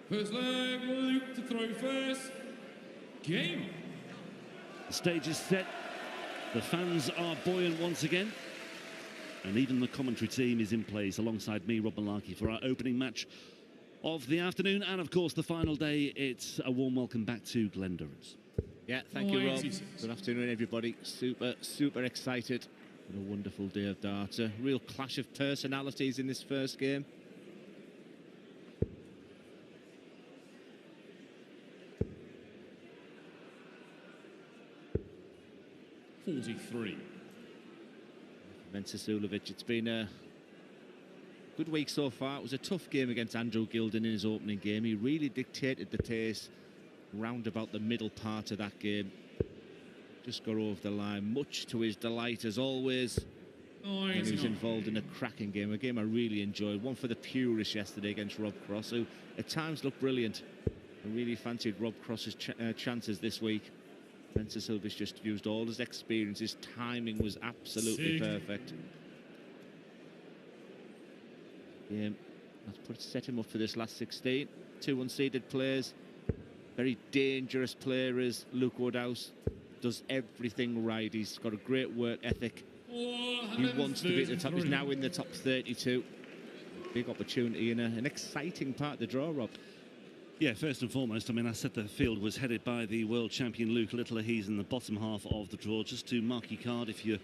First leg, Luke to throw first. Game. The stage is set. The fans are buoyant once again. And even the commentary team is in place alongside me, Rob Malarkey, for our opening match of the afternoon. And, of course, the final day. It's a warm welcome back to Glen Durrance. Yeah, thank you, Rob. Good afternoon, everybody. Super excited. What a wonderful day of darts. A real clash of personalities in this first game. .43. Mensur Suljovic, it's been a good week so far. It was a tough game against Andrew Gilden in his opening game. He really dictated the pace round about the middle part of that game. Just got over the line, much to his delight as always. And he was involved in a cracking game, a game I really enjoyed. One for the purists yesterday against Rob Cross, who at times looked brilliant. I really fancied Rob Cross's chances this week. Mensur Suljovic just used all his experience. His timing was absolutely perfect. Yeah, that's set him up for this last 16. Two unseeded players. Very dangerous player is Luke Woodhouse. Does everything right. He's got a great work ethic. He wants to be at the top. He's now in the top 32. Big opportunity and an exciting part of the draw, Rob. Yeah, first and foremost, I mean, I said the field was headed by the world champion Luke Littler. He's in the bottom half of the draw. Just to mark your card, if you're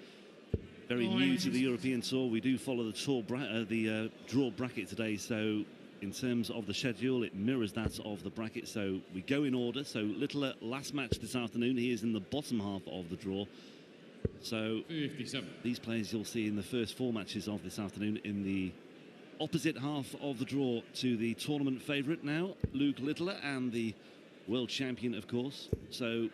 very new to the European Tour, we do follow the draw bracket today. So in terms of the schedule, it mirrors that of the bracket. So we go in order. So Littler, last match this afternoon, he is in the bottom half of the draw. So 57. These players you'll see in the first four matches of this afternoon in the opposite half of the draw to the tournament favourite now, Luke Littler, and the world champion, of course. So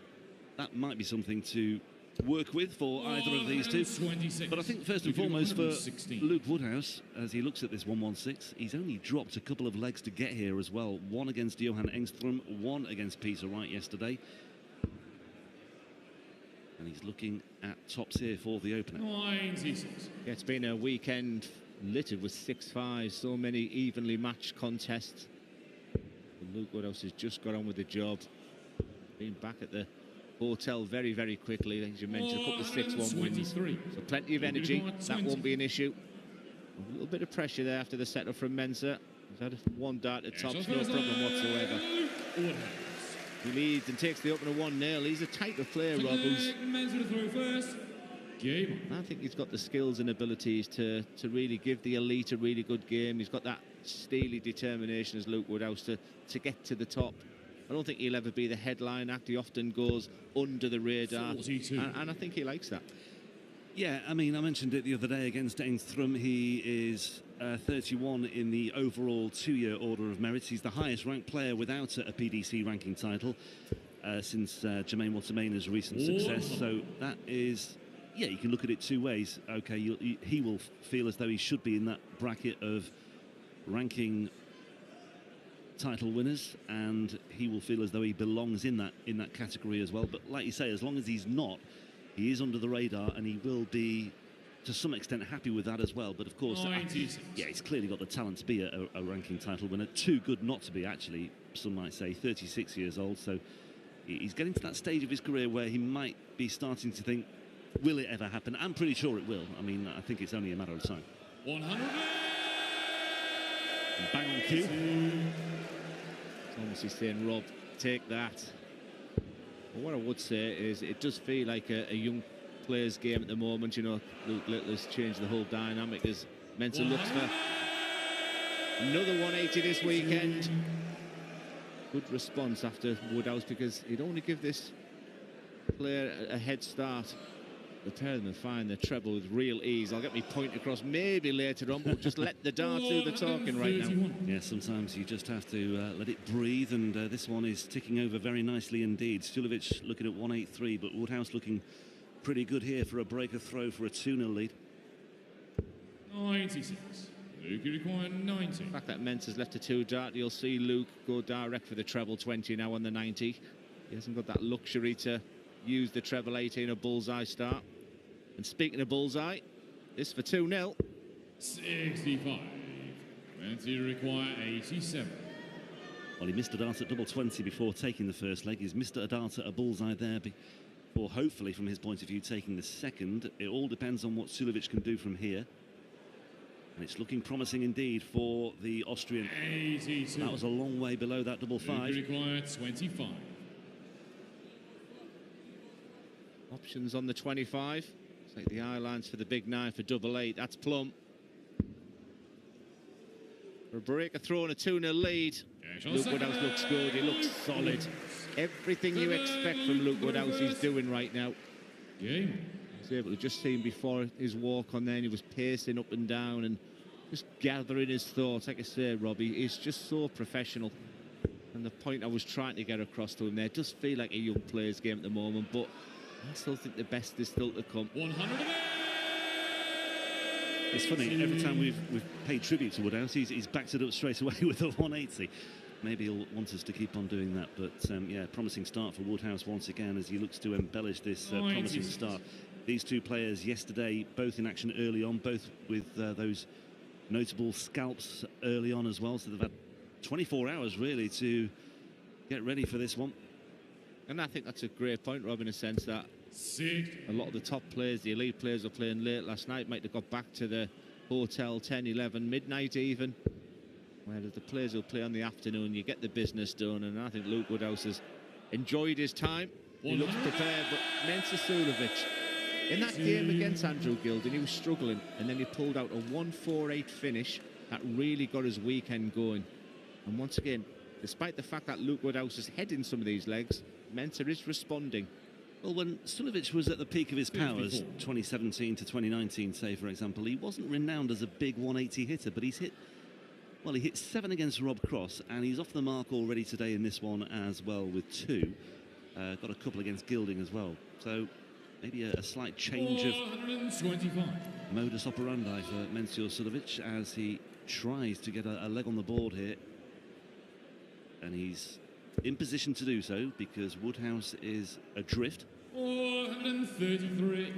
that might be something to work with for either of these two. 26. But I think first and foremost for Luke Woodhouse, as he looks at this 116, he's only dropped a couple of legs to get here as well. One against Johan Engström, one against Peter Wright yesterday. And he's looking at tops here for the opener. 96. Yeah, it's been a weekend littered with 6-5, so many evenly matched contests. And Luke Woodhouse has just got on with the job. Been back at the hotel very, very quickly. As you mentioned, a couple of 6-1 wins. So plenty of energy. That won't be an issue. A little bit of pressure there after the setup from Mensur. He's had one dart at tops, no problem whatsoever. He leads and takes the opener 1-0. He's a type of player, Rob, who's... Mensur to throw first. Game. I think he's got the skills and abilities to really give the elite a really good game. He's got that steely determination as Luke Woodhouse to get to the top. I don't think he'll ever be the headline act. He often goes under the radar, and I think he likes that. Yeah, I mean, I mentioned it the other day against Engström. He is 31 in the overall two-year order of merit. He's the highest ranked player without a PDC ranking title since Jermaine Wattermain's recent success. So that is... Yeah, you can look at it two ways. Okay, he will feel as though he should be in that bracket of ranking title winners, and he will feel as though he belongs in that category as well. But like you say, as long as he's not, he is under the radar, and he will be, to some extent, happy with that as well. But of course, yeah, he's clearly got the talent to be a ranking title winner. Too good not to be, actually, some might say. 36 years old, so he's getting to that stage of his career where he might be starting to think, will it ever happen? I'm pretty sure it will. I mean, I think it's only a matter of time. 100. Bang on cue. It's obviously saying, Rob, take that. But what I would say is it does feel like a young player's game at the moment. You know, Luke Littler's changed the whole dynamic as Mensur looks for another 180 this weekend. Good response after Woodhouse, because he'd only give this player a head start. The pair of them find the treble with real ease. I'll get my point across maybe later on, but just let the dart do the talking right now. Yeah, sometimes you just have to let it breathe, and this one is ticking over very nicely indeed. Suljovic looking at 183, but Woodhouse looking pretty good here for a breaker throw for a 2-0 lead. 96. Luke, you require 90. The fact that Mensur's left a 2 dart, you'll see Luke go direct for the treble 20 now on the 90. He hasn't got that luxury to use the treble 18 a bullseye start. And speaking of bullseye, this for 2-0. 65. Mensur require 87. Well, he missed a dart at double 20 before taking the first leg. He's missed a dart at a bullseye there before, hopefully, from his point of view, taking the second. It all depends on what Suljovic can do from here. And it's looking promising indeed for the Austrian. 82. That was a long way below that double 5. Required 25. Options on the 25. Take the eye lines for the big 9 for double 8. That's plumb. For a breaker throw and a 2-0 lead. Luke Woodhouse looks good. He looks solid. Everything you expect from Luke Woodhouse he's doing right now. Game. I was able to just see him before his walk on there, and he was pacing up and down and just gathering his thoughts. Like I say, Robbie, he's just so professional. And the point I was trying to get across to him there, it does feel like a young player's game at the moment, but I still think the best is still to come. 100. It's funny, every time we've paid tribute to Woodhouse, he's backed it up straight away with a 180. Maybe he'll want us to keep on doing that, but yeah, promising start for Woodhouse once again as he looks to embellish this promising start. These two players yesterday, both in action early on, both with those notable scalps early on as well, so they've had 24 hours really to get ready for this one. And I think that's a great point, Rob, in a sense that a lot of the top players, the elite players, were playing late last night, might have got back to the hotel 10, 11, midnight even. Whereas the players who play on the afternoon, you get the business done, and I think Luke Woodhouse has enjoyed his time. He looks prepared, but Mensur Suljovic, in that game against Andrew Gilding, he was struggling, and then he pulled out a 1-4-8 finish that really got his weekend going. And once again, despite the fact that Luke Woodhouse is heading some of these legs, Mensur is responding. Well, when Suljovic was at the peak of his powers, 2017 to 2019, say, for example, he wasn't renowned as a big 180 hitter, but he's hit, well, he hit 7 against Rob Cross, and he's off the mark already today in this one as well with 2. Got a couple against Gilding as well. So maybe a slight change of modus operandi for Mensur Suljovic as he tries to get a leg on the board here. And he's in position to do so because Woodhouse is adrift. 433.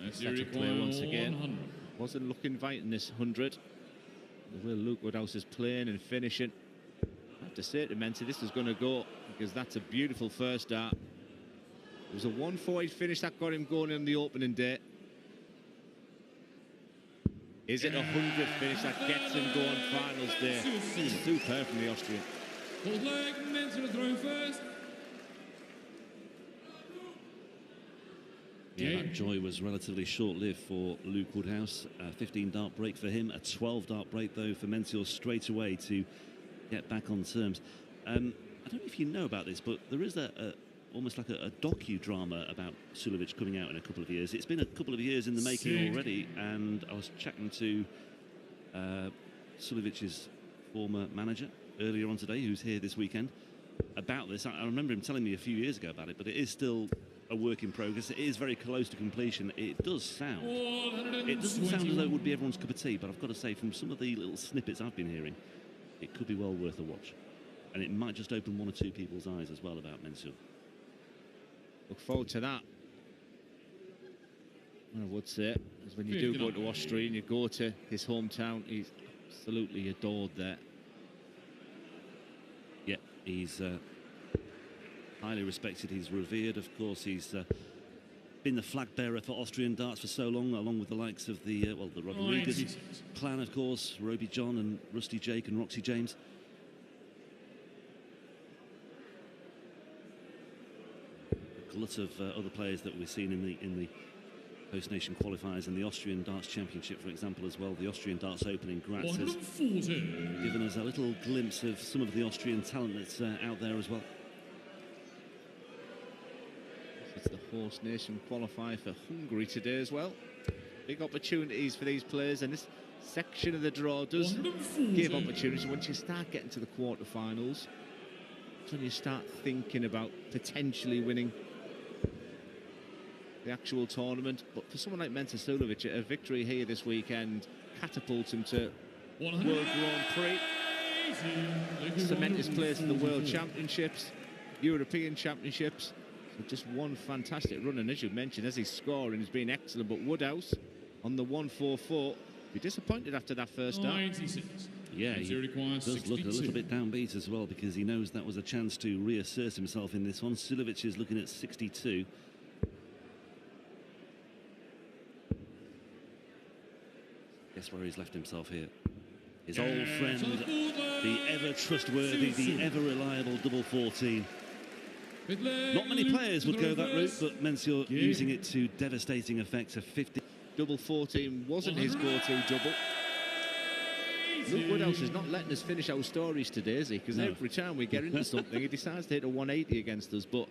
That's your Player once again. 100. Wasn't looking right in this 100. The way Luke Woodhouse is playing and finishing. I have to say to Mensur, this is going to go because that's a beautiful first dart. It was a 1-4-8 finish that got him going on the opening day. Is it a 100 finish that gets him going finals day? Superb from the Austrian. Hold leg, Mensur to throw first. Yeah, that joy was relatively short-lived for Luke Woodhouse. A 15-dart break for him, a 12-dart break, though, for Mensur straight away to get back on terms. I don't know if you know about this, but there is almost like a docudrama about Suljovic coming out in a couple of years. It's been a couple of years in the making already, and I was chatting to Suljovic's former manager earlier on today, who's here this weekend, about this. I remember him telling me a few years ago about it, but it is still a work in progress. It is very close to completion. It doesn't sound as though it would be everyone's cup of tea, but I've got to say, from some of the little snippets I've been hearing, it could be well worth a watch, and it might just open one or two people's eyes as well about Mensur. Look forward to that. I would say, is when you do go to Austria and you go to his hometown, he's absolutely adored there. Yeah, he's highly respected, he's revered. Of course, he's been the flag bearer for Austrian darts for so long, along with the likes of the Rodriguez clan, of course, Roby John and Rusty Jake and Roxy James. A glut of other players that we've seen in the Host Nation qualifiers and the Austrian Darts Championship, for example, as well. The Austrian Darts Open in Graz has given us a little glimpse of some of the Austrian talent that's out there as well. It's the Host Nation qualifier for Hungary today as well. Big opportunities for these players, and this section of the draw does give opportunities. Once you start getting to the quarterfinals, that's when you start thinking about potentially winning the actual tournament. But for someone like Mensur Suljovic, a victory here this weekend catapults him to World Grand Prix, cement his place in the World Championships, European Championships. So just one fantastic run, and as you mentioned, as he's scoring, he's been excellent. But Woodhouse on the 1-4-4, be disappointed after that first start. 96. Yeah, he does look a little bit downbeat as well, because he knows that was a chance to reassert himself in this one. Suljovic is looking at 62. Guess where he's left himself here. His old friend, the ever trustworthy, the ever reliable double 14. Not many players would go that route, but Mensur using it to devastating effect, a 50. Double 14 wasn't his go-to double. Luke Woodhouse is not letting us finish our stories today, is he? Because every time we get into something, he decides to hit a 180 against us. But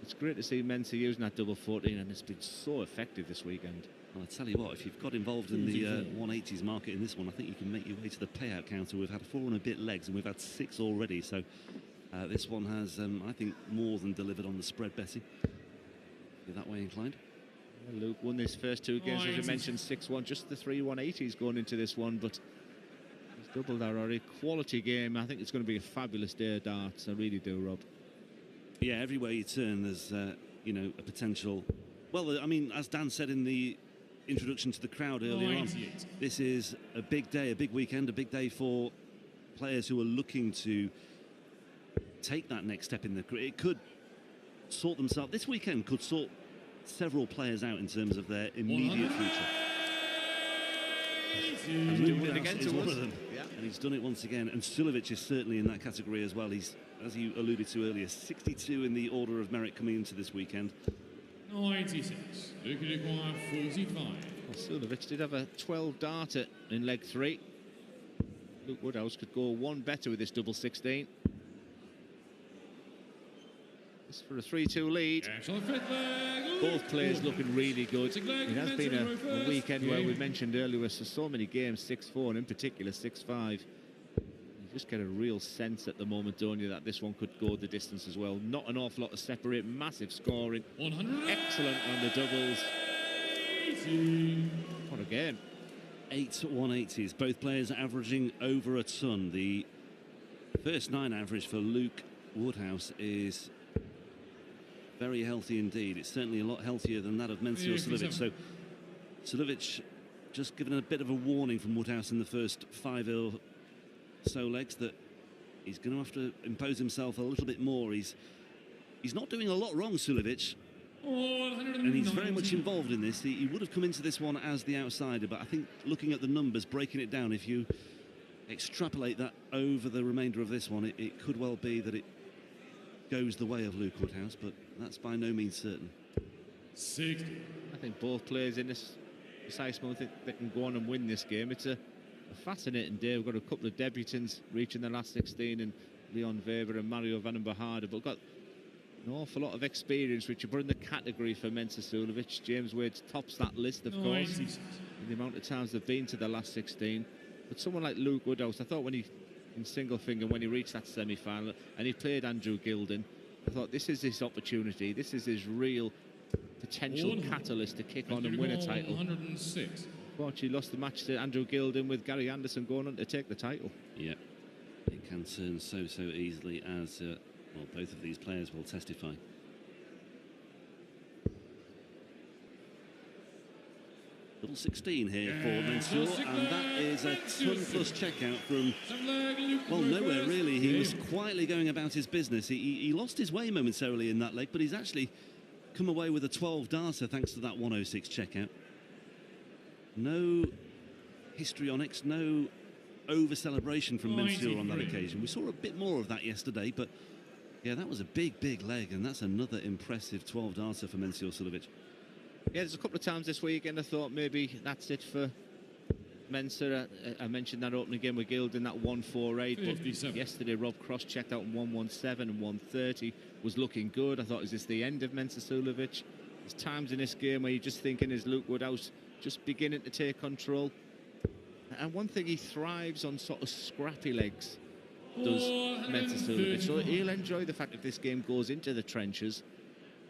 it's great to see Mensur using that double 14, and it's been so effective this weekend. Well, I tell you what, if you've got involved in the 180s market in this one, I think you can make your way to the payout counter. We've had 4 and a bit legs, and we've had 6 already. So this one has, I think, more than delivered on the spread, Bessie. You're that way inclined? Well, Luke won his first 2 games, as you mentioned, 6-1. Just the 3 180s going into this one, but he's doubled that already. Quality game. I think it's going to be a fabulous day of darts. I really do, Rob. Yeah, everywhere you turn, there's, you know, a potential. Well, I mean, as Dan said in the introduction to the crowd earlier on, this is a big day, a big weekend, a big day for players who are looking to take that next step in their career. It could sort themselves. This weekend could sort several players out in terms of their immediate future. He's doing it again to one us. of them. Yeah. And he's done it once again. And Suljovic is certainly in that category as well. He's, as you alluded to earlier, 62 in the order of merit coming into this weekend. 96. Luke require 45. Well, Suljovic did have a 12 darter in leg 3. Luke Woodhouse could go 1 better with this double 16. This for a 3-2 lead. Both players looking really good. It has been a weekend where we mentioned earlier with so many games, 6-4 and in particular 6-5. You just get a real sense at the moment, don't you, that this one could go the distance as well. Not an awful lot to separate, massive scoring. 100. Excellent on the doubles. What a game. 8 180s, both players averaging over a ton. The first 9 average for Luke Woodhouse is very healthy indeed. It's certainly a lot healthier than that of Mensur Suljovic. So Suljovic just given a bit of a warning from Woodhouse in the first 5 or so legs that he's going to have to impose himself a little bit more. He's not doing a lot wrong, Suljovic, and he's very much involved in this. He would have come into this one as the outsider, but I think looking at the numbers, breaking it down, if you extrapolate that over the remainder of this one, it could well be that it goes the way of Luke Woodhouse, but that's by no means certain. 60. I think both players in this precise moment think they can go on and win this game. It's a fascinating day. We've got a couple of debutants reaching the last 16, and Leon Weber and Mario van den Behaarde, but we've got an awful lot of experience, which you put in the category for Mensur Suljovic. James Wade tops that list, of course, in the amount of times they've been to the last 16. But someone like Luke Woodhouse, I thought when he, in single finger, when he reached that semi-final and he played Andrew Gilden, I thought this is his opportunity, this is his real potential catalyst to kick on and win a title. 106. Unfortunately, lost the match to Andrew Gilden with Gary Anderson going on to take the title. Yeah, it can turn so easily, as well, both of these players will testify. Double 16 here for Mensur, and that is a ton plus checkout from, well, nowhere really. He was quietly going about his business. He lost his way momentarily in that leg, but he's actually come away with a 12 darter thanks to that 106 checkout. No histrionics, no over celebration from Mensur on that occasion. We saw a bit more of that yesterday, but yeah, that was a big leg, and that's another impressive 12 darter for Mensur Suljovic. Yeah, there's a couple of times this weekend I thought maybe that's it for Mensur. I mentioned that opening game with Gilden, that 148, but yesterday Rob Cross checked out in 117 and 130, was looking good. I thought, is this the end of Mensur Suljovic? There's times in this game where you're just thinking, is Luke Woodhouse just beginning to take control? And one thing, he thrives on sort of scrappy legs, does Mensur Suljovic. So he'll enjoy the fact if this game goes into the trenches,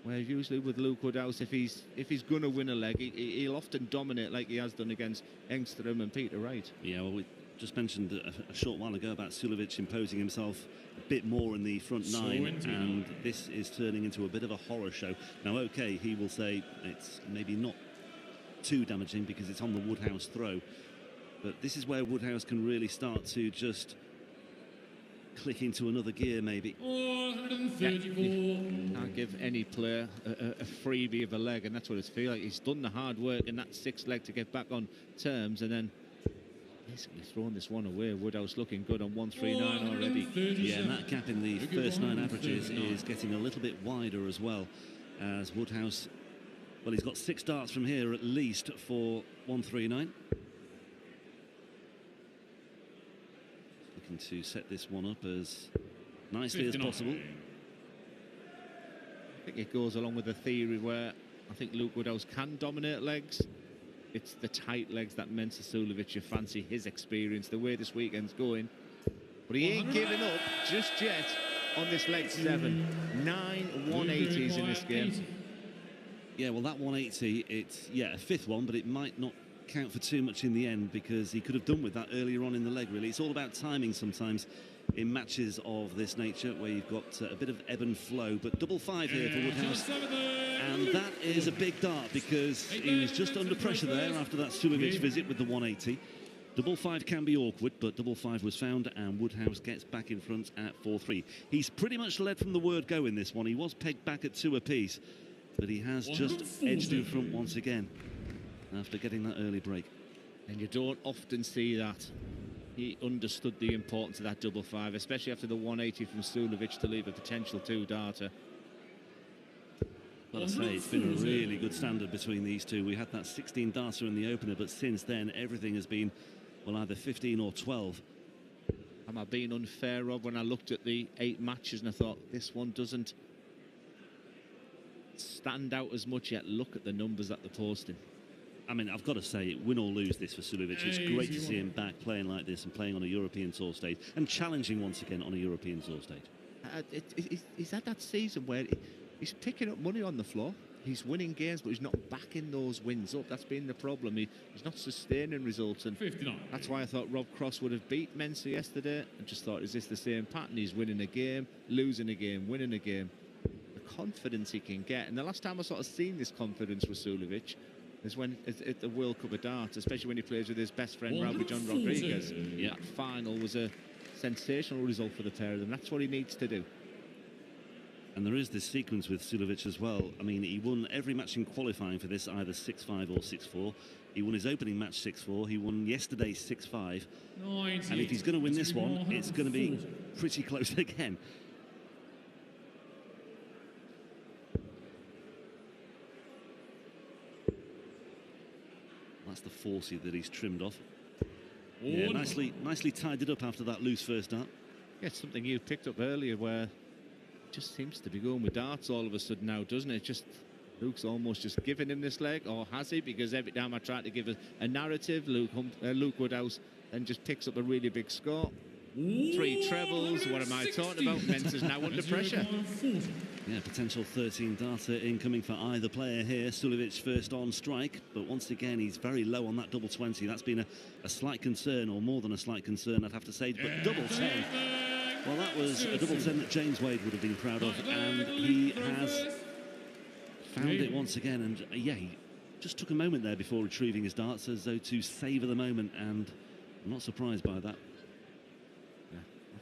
where usually with Luke Woodhouse, if he's going to win a leg, he'll often dominate like he has done against Engstrom and Peter Wright. Yeah, well, we just mentioned a short while ago about Suljovic imposing himself a bit more in the front 9, and this is turning into a bit of a horror show. Now, okay, he will say it's maybe not too damaging because it's on the Woodhouse throw, But this is where Woodhouse can really start to just click into another gear, maybe. 134. Can't give any player a freebie of a leg, and that's what it's feel like. He's done the hard work in that sixth leg to get back on terms, and then basically thrown this one away. Woodhouse looking good on 139 already. Yeah, and that gap in the first 9 averages is getting a little bit wider as well, as Woodhouse, well, he's got 6 darts from here at least for 139. Looking to set this one up as nicely as possible. I think it goes along with the theory where I think Luke Woodhouse can dominate legs. It's the tight legs that Mensur Suljovic, you fancy his experience, the way this weekend's going. But he ain't giving up just yet on this leg 7. 9 180s in this game. Yeah, well, that 180, it's, yeah, a 5th one, but it might not count for too much in the end because he could have done with that earlier on in the leg, really. It's all about timing sometimes in matches of this nature where you've got a bit of ebb and flow, but 5-5 here for Woodhouse. And that is a big dart because he was just under pressure there after that Suljovic visit with the 180. 5-5 can be awkward, but 5-5 was found, and Woodhouse gets back in front at 4-3. He's pretty much led from the word go in this one. He was pegged back at 2 apiece, but he has just edged in front once again after getting that early break. And you don't often see that. He understood the importance of that 5-5, especially after the 180 from Suljovic to leave a potential 2-darter. But I say, it's been a really good standard between these two. We had that 16-darter in the opener, but since then, everything has been, well, either 15 or 12. Am I being unfair, Rob, when I looked at the 8 matches and I thought, this one doesn't stand out as much yet? Look at the numbers that they're posting. I mean, I've got to say, win or lose this for Suljovic. It's great to see him back playing like this and playing on a European Tour stage and challenging once again on a European Tour stage. He's had that season where he's picking up money on the floor. He's winning games, but he's not backing those wins up. That's been the problem. He's not sustaining results. And 59. That's why I thought Rob Cross would have beat Mensur yesterday. And just thought, is this the same pattern? He's winning a game, losing a game, winning a game. The confidence he can get. And the last time I sort of seen this confidence with Suljovic is when at the World Cup of Darts, especially when he plays with his best friend Raul John Rodriguez. Yeah. That final was a sensational result for the pair of them. That's what he needs to do. And there is this sequence with Suljovic as well. I mean, he won every match in qualifying for this, either 6-5 or 6-4. He won his opening match 6-4. He won yesterday 6-5. And if he's going to win this one, it's going to be pretty close again. That's the 40 that he's trimmed off. Yeah, nicely tied it up after that loose first dart. Yeah, it's something you picked up earlier where it just seems to be going with darts all of a sudden now, doesn't it? Just Luke's almost just giving him this leg, or has he? Because every time I try to give a narrative, Luke Woodhouse then just picks up a really big score. 3 trebles, what am I talking about? Mensur's now under pressure. Yeah, potential 13-darter incoming for either player here. Suljovic first on strike, but once again, he's very low on that double 20. That's been a slight concern, or more than a slight concern, I'd have to say. But double 10, well, that was a double 10 that James Wade would have been proud of, and he has found it once again. And yeah, he just took a moment there before retrieving his darts, as though to savour the moment, and I'm not surprised by that.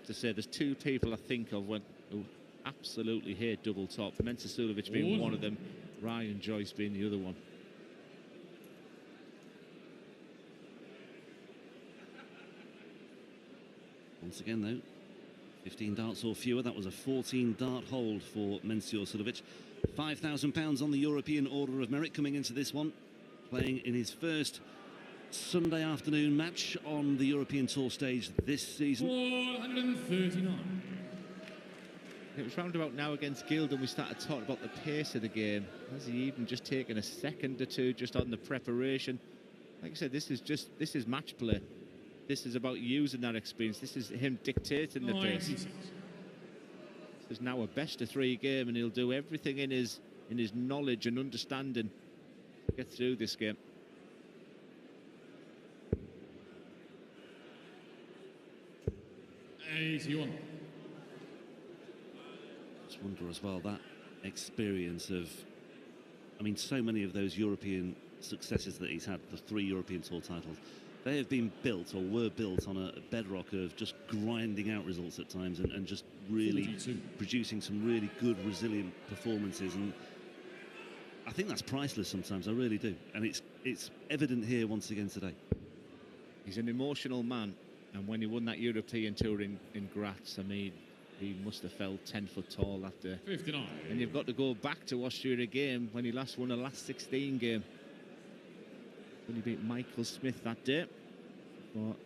To say there's 2 people I think of who absolutely hate double top. Mensur Suljovic being one of them, Ryan Joyce being the other one. Once again, though, 15 darts or fewer. That was a 14-dart hold for Mensur Suljovic. £5,000 on the European Order of Merit coming into this one, playing in his first Sunday afternoon match on the European Tour stage this season. 439. It was roundabout now against Gilden we started talking about the pace of the game. Has he even just taken a second or two just on the preparation? Like I said, this is match play. This is about using that experience. This is him dictating the pace. This is now a best-of-3 game, and he'll do everything in his knowledge and understanding to get through this game. Just wonder as well, that experience of, I mean, so many of those European successes that he's had, the 3 European Tour titles, they have been built, or were built, on a bedrock of just grinding out results at times and just really 42. producing some really good, resilient performances. And I think that's priceless sometimes, I really do. And it's evident here once again today. He's an emotional man, and when he won that European Tour in Graz, I mean, he must have felt 10 foot tall after. 59. And you've got to go back to Austria again when he last won a last 16 game. When he beat Michael Smith that day. But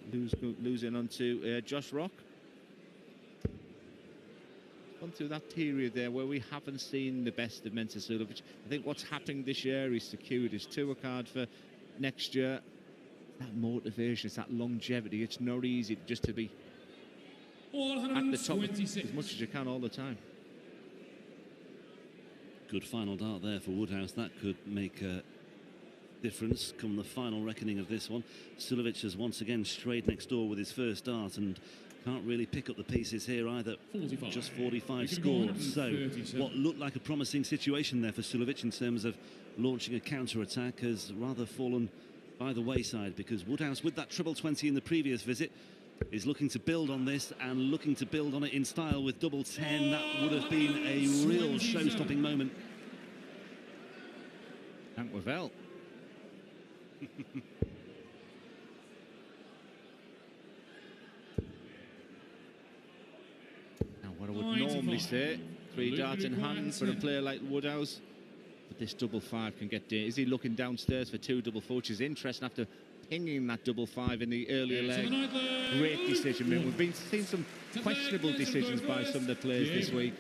losing onto Josh Rock. Gone through that period there where we haven't seen the best of Mensur Suljovic. I think what's happening this year, he's secured his tour card for next year. That motivation, it's that longevity. It's not easy just to be at the top as much as you can all the time. Good final dart there for Woodhouse. That could make a difference come the final reckoning of this one. Suljovic has once again strayed next door with his first dart and can't really pick up the pieces here either. 45. Just 45 scored. So what looked like a promising situation there for Suljovic in terms of launching a counter-attack has rather fallen by the wayside, because Woodhouse, with that treble 20 in the previous visit, is looking to build on this and looking to build on it in style with double 10. That would have been a real show-stopping moment. Thank Wavel. Now, what I would normally say, 3 darts in hand for a player like Woodhouse, but this double 5 can get there. Is he looking downstairs for 2 double 4, which is interesting after pinging that double 5 in the earlier leg? Great decision. I mean, we've been seeing some questionable decisions by some of the players this week.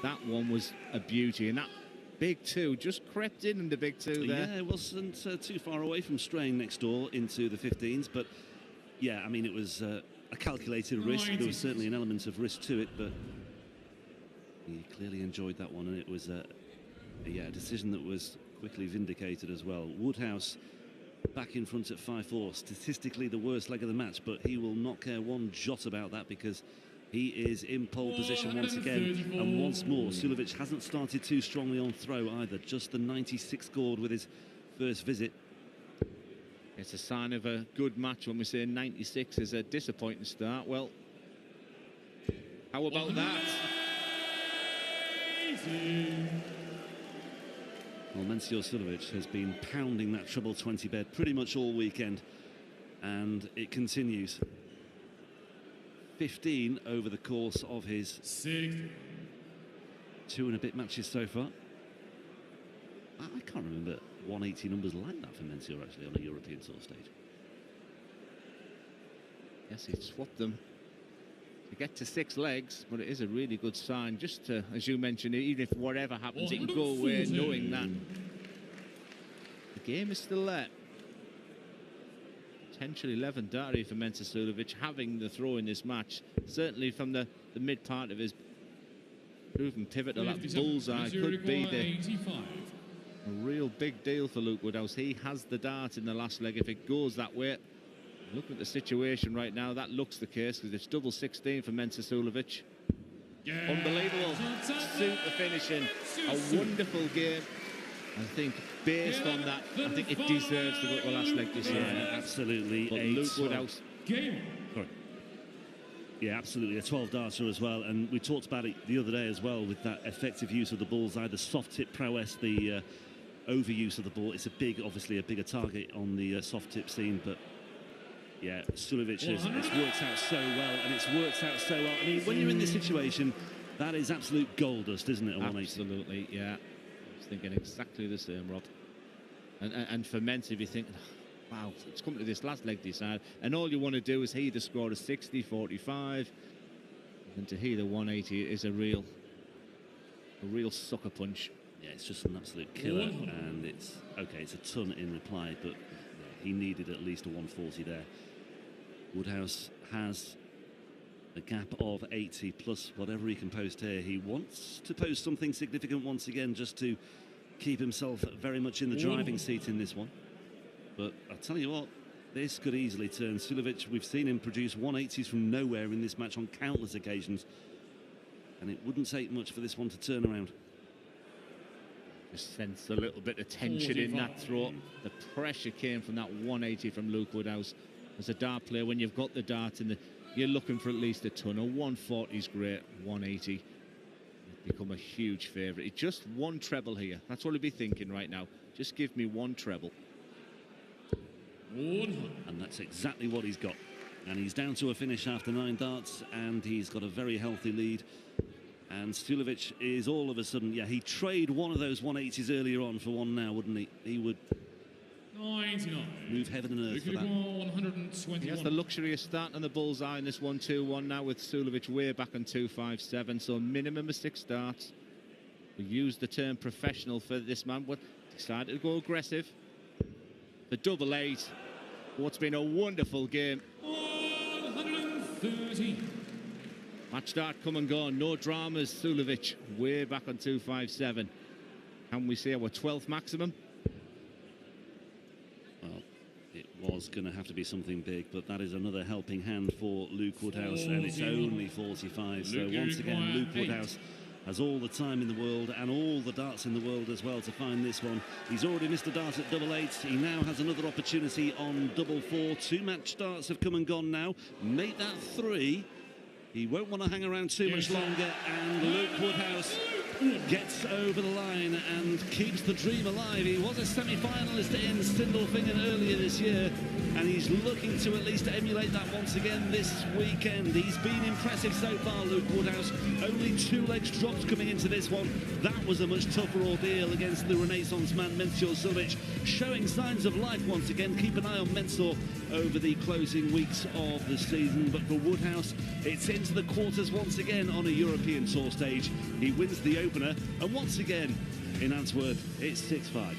That one was a beauty, and that big 2 just crept in the big 2 there. Yeah, it wasn't too far away from straying next door into the 15s, but yeah, I mean, it was a calculated risk. There was certainly an element of risk to it, but he clearly enjoyed that one, and it was a decision that was quickly vindicated as well. Woodhouse back in front at 5-4, statistically the worst leg of the match, but he will not care one jot about that, because he is in pole position once again. And once more, Suljovic hasn't started too strongly on throw either. Just the 96 scored with his first visit. It's a sign of a good match when we say 96 is a disappointing start. Well, how about that? Well, Mensur Suljovic has been pounding that treble 20 bed pretty much all weekend, and it continues. 15 over the course of his 2 and a bit matches so far. I can't remember 180 numbers like that for Mensur actually on a European Tour stage. Yes, he swapped them to get to 6 legs, but it is a really good sign just to, as you mentioned, even if whatever happens, it can go away knowing that the game is still there. Potentially 11 darty for Mensur Suljovic, having the throw in this match. Certainly from the mid part of his proven pivotal, that bullseye could be a real big deal for Luke Woodhouse. He has the dart in the last leg if it goes that way. Looking at the situation right now, that looks the case, because it's double 16 for Mensur Suljovic. Unbelievable. Super finishing. A wonderful game. I think based on that, I think it deserves to go to the last leg this year. Yeah, absolutely. But Luke Woodhouse. Sorry. Yeah, absolutely. A 12 darter as well. And we talked about it the other day as well, with that effective use of the bullseye, the soft tip prowess, the overuse of the ball. It's obviously a bigger target on the soft tip scene, but yeah, Suljovic it's worked out so well, and it's worked out so well. I mean, when you're in this situation, that is absolute gold dust, isn't it? Absolutely, yeah. I was thinking exactly the same, Rob. And for Mensur, you think, wow, it's come to this last leg decide, and all you want to do is either score a 60, 45, and to hear the 180 is a real sucker punch. Yeah, it's just an absolute killer, and it's a ton in reply, but he needed at least a 140 there. Woodhouse has a gap of 80 plus whatever he can post here. He wants to post something significant once again, just to keep himself very much in the driving seat in this one. But I'll tell you what, this could easily turn. Suljovic, we've seen him produce 180s from nowhere in this match on countless occasions, and it wouldn't take much for this one to turn around. Just sense a little bit of tension in that throw. The pressure came from that 180 from Luke Woodhouse. as a dart player, when you've got the dart you're looking for at least a ton. A 140 is great, 180 become a huge favourite. Just one treble here. That's what I'd be thinking right now. Just give me one treble. And that's exactly what he's got. And he's down to a finish after 9 darts, and he's got a very healthy lead. And Suljovic is all of a sudden, yeah, he'd trade one of those 180s earlier on for one now, wouldn't he? He would 99. move heaven and earth for that. 121. He has the luxury of starting on the bullseye in this 1-2-1 now, with Suljovic way back on 2-5-7, so minimum of 6 darts. We used the term professional for this man, but decided to go aggressive. The double 8. What's been a wonderful game. 130. Match start come and gone, no dramas. Suljovic way back on 2-5-7. Can we say our 12th maximum? Well, it was going to have to be something big, but that is another helping hand for Luke Woodhouse, and it's only 45. So once again, Luke Woodhouse has all the time in the world and all the darts in the world as well to find this one. He's already missed a dart at double 8. He now has another opportunity on double 4. 2 match darts have come and gone now. Make that 3. He won't want to hang around too much longer, and Luke Woodhouse gets over the line and keeps the dream alive. He was a semi-finalist in Sindelfingen earlier this year, and he's looking to at least emulate that once again this weekend. He's been impressive so far, Luke Woodhouse. Only 2 legs dropped coming into this one. That was a much tougher ordeal against the Renaissance man, Mensur Suljovic, showing signs of life once again. Keep an eye on Mensur over the closing weeks of the season. But for Woodhouse, it's into the quarters once again on a European tour stage. He wins the opener, and once again in Antwerp, it's 6-5.